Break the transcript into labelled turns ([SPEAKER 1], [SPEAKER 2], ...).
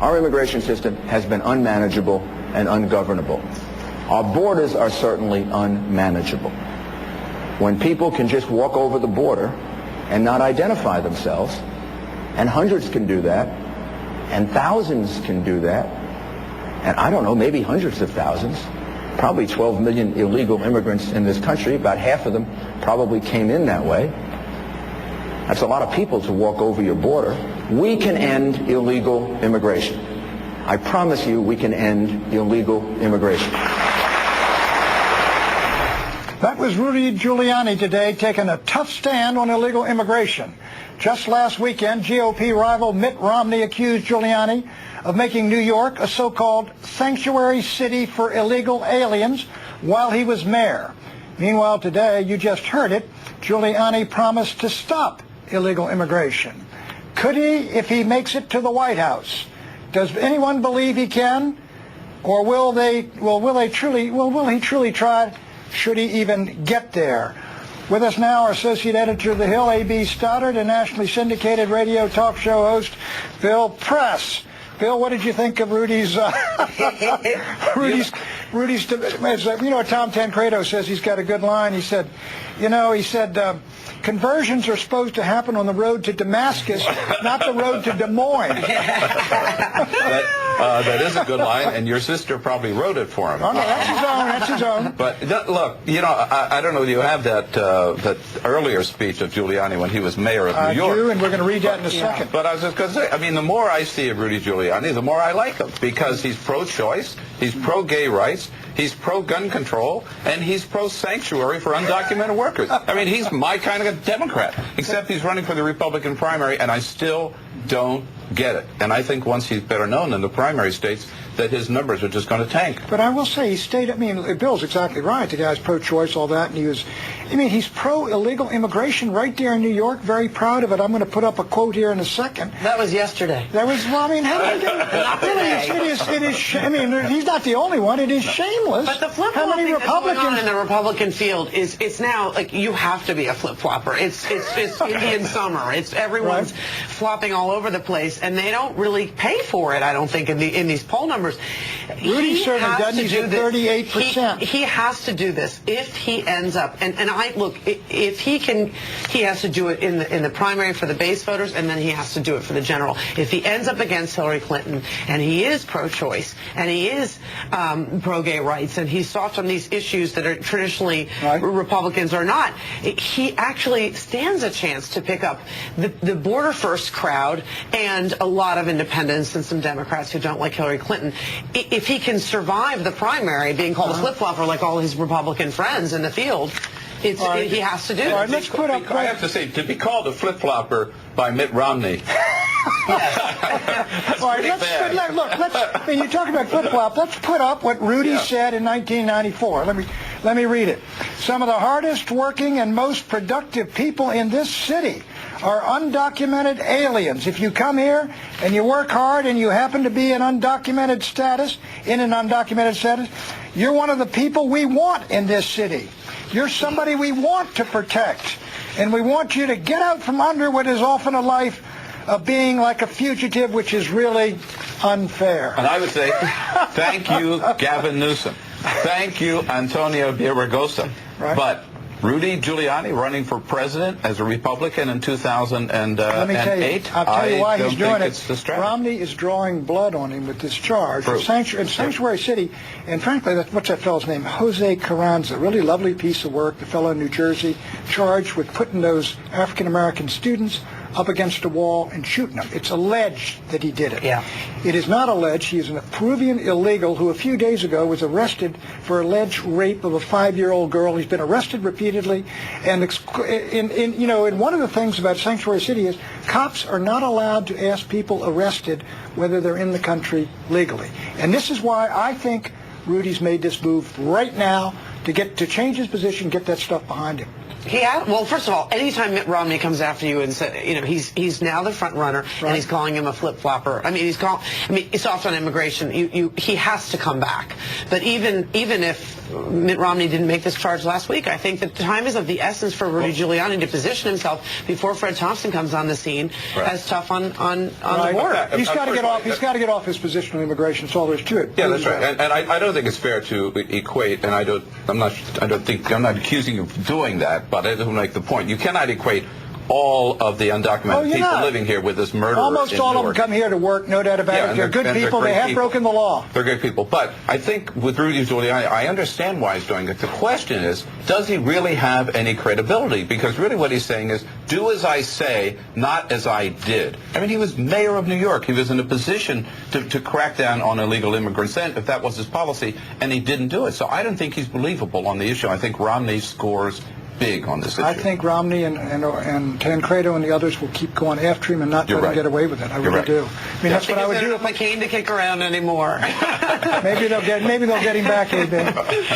[SPEAKER 1] Our immigration system has been unmanageable and ungovernable. Our borders are certainly unmanageable. When people can just walk over the border and not identify themselves, and hundreds can do that, and thousands can do that, and I don't know, maybe hundreds of thousands, probably 12 million illegal immigrants in this country, about half of them probably came in that way. That's a lot of people to walk over your border. We can end illegal immigration. I promise you we can end illegal immigration.
[SPEAKER 2] That was Rudy Giuliani today taking a tough stand on illegal immigration. Just last weekend, GOP rival Mitt Romney accused Giuliani of making New York a so-called sanctuary city for illegal aliens while he was mayor. Meanwhile, today, you just heard it, Giuliani promised to stop illegal immigration. Could he if he makes it to the White House? Does anyone believe he can? Or will he truly try? Should he even get there? With us now, our Associate Editor of The Hill, A.B. Stoddard, and nationally syndicated radio talk show host, Bill Press. Bill, what did you think of Rudy's, Rudy's, you know what Tom Tancredo says? He's got a good line. He said, conversions are supposed to happen on the road to Damascus, not the road to Des Moines.
[SPEAKER 3] That is a good line, and your sister probably wrote it for him.
[SPEAKER 2] Oh, no, that's his own.
[SPEAKER 3] But look, I don't know if you have that earlier speech of Giuliani when he was mayor of New York.
[SPEAKER 2] I do, and we're going to read that in a second.
[SPEAKER 3] But I was just going to say, I mean, the more I see of Rudy Giuliani, the more I like him, because he's pro-choice, he's pro-gay rights, he's pro-gun control, and he's pro-sanctuary for undocumented workers. I mean, he's my kind of a Democrat, except he's running for the Republican primary, and I still don't get it. And I think once he's better known in the primary states, that his numbers are just going to tank.
[SPEAKER 2] But I will say, he stayed, I mean, Bill's exactly right. The guy's pro-choice, all that, and he's pro-illegal immigration right there in New York, very proud of it. I'm going to put up a quote here in a second.
[SPEAKER 4] That was yesterday.
[SPEAKER 2] That was, well, I mean, how do you get it is, I mean, he's not the only one. It is shameless.
[SPEAKER 4] But the flip-flop thing that's going on in the Republican field is, it's now, like, you have to be a flip-flopper. It's Indian summer. Everyone's flopping all over the place, and they don't really pay for it, I don't think, in these poll numbers.
[SPEAKER 2] Rudy certainly doesn't. He's at 38%.
[SPEAKER 4] He has to do this if he ends up. And if he can, he has to do it in the primary for the base voters, and then he has to do it for the general. If he ends up against Hillary Clinton, and he is pro-choice, and he is pro-gay rights, and he's soft on these issues that are traditionally Republicans are not, he actually stands a chance to pick up the border first crowd and a lot of independents and some Democrats who don't like Hillary Clinton. If he can survive the primary, being called a flip-flopper like all his Republican friends in the field, he has to do it.
[SPEAKER 2] Let's put up.
[SPEAKER 3] I have to say, to be called a flip-flopper by Mitt Romney.
[SPEAKER 2] Look, when you talk about flip-flop, let's put up what Rudy said in 1994. Let me read it. Some of the hardest working and most productive people in this city are undocumented aliens. If you come here and you work hard and you happen to be in an undocumented status, you're one of the people we want in this city. You're somebody we want to protect. And we want you to get out from under what is often a life of being like a fugitive, which is really unfair.
[SPEAKER 3] And I would say, thank you, Gavin Newsom. Thank you, Antonio Villaraigosa.
[SPEAKER 2] Right.
[SPEAKER 3] But Rudy Giuliani running for president as a Republican in 2008.
[SPEAKER 2] Let me tell you, I'll tell you why he's doing
[SPEAKER 3] it.
[SPEAKER 2] Romney is drawing blood on him with this charge. Sanctuary City, and frankly, what's that fellow's name? Jose Carranza, really lovely piece of work, the fellow in New Jersey, charged with putting those African-American students up against a wall and shooting them. It's alleged that he did it.
[SPEAKER 4] Yeah.
[SPEAKER 2] It is not alleged. He is a Peruvian illegal who a few days ago was arrested for alleged rape of a 5-year-old girl. He's been arrested repeatedly. And one of the things about Sanctuary City is cops are not allowed to ask people arrested whether they're in the country legally. And this is why I think Rudy's made this move right now to change his position, get that stuff behind him.
[SPEAKER 4] Well, first of all, anytime Mitt Romney comes after you and says, he's now the front runner, and he's calling him a flip-flopper. I mean, he's soft on immigration. He has to come back. But even if Mitt Romney didn't make this charge last week. I think that the time is of the essence for Rudy Giuliani to position himself before Fred Thompson comes on the scene as tough on the border.
[SPEAKER 2] He's got to get off. He's got to get off his position on immigration. That's all there is to it.
[SPEAKER 3] Yeah, that's right. And I don't think it's fair to equate. And I'm not accusing you of doing that. But I don't make the point. You cannot equate all of the undocumented people living here with this murderer.
[SPEAKER 2] Almost all of them come here to work, no doubt about it. They're good people. They have broken the law.
[SPEAKER 3] They're good people. But I think with Rudy Giuliani, I understand why he's doing it. The question is, does he really have any credibility? Because really what he's saying is, do as I say, not as I did. I mean, he was mayor of New York. He was in a position to crack down on illegal immigrants then, if that was his policy, and he didn't do it. So I don't think he's believable on the issue. I think Romney scores big on this issue.
[SPEAKER 2] I think Romney and Tancredo and the others will keep going after him and not let him get away with it. I really do. I mean, that's what I would do.
[SPEAKER 4] If McCain to kick around anymore.
[SPEAKER 2] Maybe they'll get him back a little bit. Okay.